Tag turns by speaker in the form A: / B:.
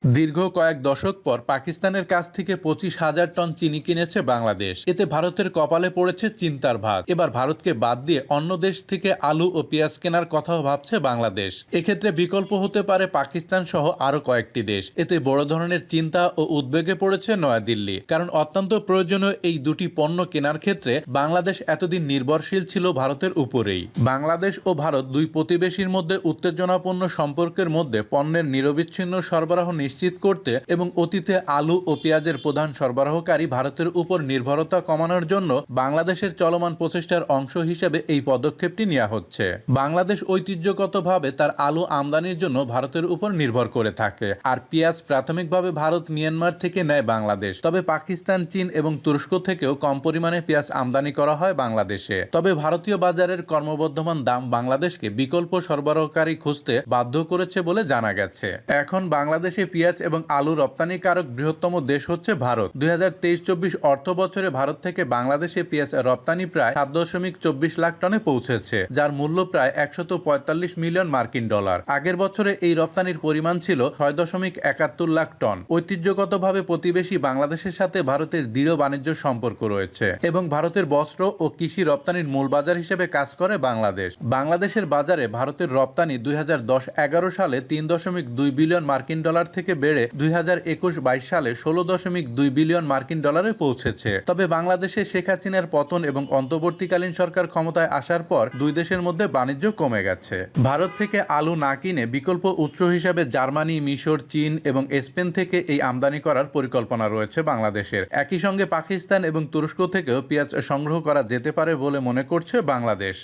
A: দীর্ঘ কয়েক দশক পর পাকিস্তানের কাছ থেকে 25,000 টন চিনি কিনেছে বাংলাদেশ। এতে ভারতের কপালে পড়েছে চিন্তার ভাগ। এবার ভারতকে বাদ দিয়ে অন্য দেশ থেকে আলু ও পেঁয়াজ কেনার কথাও ভাবছে বাংলাদেশ। এক্ষেত্রে বিকল্প হতে পারে পাকিস্তান সহ আরও কয়েকটি দেশ। এতে বড় ধরনের চিন্তা ও উদ্বেগে পড়েছে নয়াদিল্লি, কারণ অত্যন্ত প্রয়োজনীয় এই দুটি পণ্য কেনার ক্ষেত্রে বাংলাদেশ এতদিন নির্ভরশীল ছিল ভারতের উপরেই। বাংলাদেশ ও ভারত দুই প্রতিবেশীর মধ্যে উত্তেজনাপূর্ণ সম্পর্কের মধ্যে পণ্যের নিরবিচ্ছিন্ন সরবরাহ নিশ্চিত করতে এবং অতীতে আলু ও পেঁয়াজের প্রধান সরবরাহকারী ভারতের উপর নির্ভরতা কমানোর জন্য বাংলাদেশের চলমান প্রচেষ্টার অংশ হিসেবে এই পদক্ষেপটি নেওয়া হচ্ছে। বাংলাদেশ ঐতিহ্যগতভাবে তার আলু আমদানির জন্য ভারতের উপর নির্ভর করে থাকে, আর পেঁয়াজ প্রাথমিকভাবে ভারত মিয়ানমার থেকে নেয় বাংলাদেশ। তবে পাকিস্তান, চীন এবং তুরস্ক থেকেও কম পরিমাণে পেঁয়াজ আমদানি করা হয় বাংলাদেশে। তবে ভারতীয় বাজারের ক্রমবর্ধমান দাম বাংলাদেশকে বিকল্প সরবরাহকারী খুঁজতে বাধ্য করেছে বলে জানা গেছে। এখন বাংলাদেশে পেঁয়াজ এবং আলু রপ্তানিকারক বৃহত্তম দেশ হচ্ছে ভারত। 2023-24 অর্থ বছরে ভারত থেকে বাংলাদেশে পেঁয়াজ রপ্তানি প্রায় 7.24 লাখ টনে পৌঁছেছে, যার মূল্য প্রায় 145 মিলিয়ন মার্কিন ডলার। আগের বছরে এই রপ্তানির পরিমাণ ছিল 6.71 লাখ টন। ঐতিহ্যগতভাবে প্রতিবেশী বাংলাদেশের সাথে ভারতের দৃঢ় বাণিজ্য সম্পর্ক রয়েছে এবং ভারতের বস্ত্র ও কৃষি রপ্তানির মূল বাজার হিসেবে কাজ করে বাংলাদেশ। বাংলাদেশের বাজারে ভারতের রপ্তানি 2010-11 সালে 3.2 বিলিয়ন মার্কিন ডলার থেকে বেড়ে 2021-22 সালে 16.2 বিলিয়ন মার্কিন ডলারে পৌঁছেছে। তবে বাংলাদেশে শেখ হাসিনার পতন এবং অন্তর্বর্তীকালীন সরকার ক্ষমতায় আসার পর দুই দেশের মধ্যে বাণিজ্য কমে গেছে। ভারত থেকে আলু না কিনে বিকল্প উৎস হিসাবে জার্মানি, মিশর, চীন এবং স্পেন থেকে এই আমদানি করার পরিকল্পনা রয়েছে বাংলাদেশের। একই সঙ্গে পাকিস্তান এবং তুরস্ক থেকেও পেঁয়াজ সংগ্রহ করা যেতে পারে বলে মনে করছে বাংলাদেশ।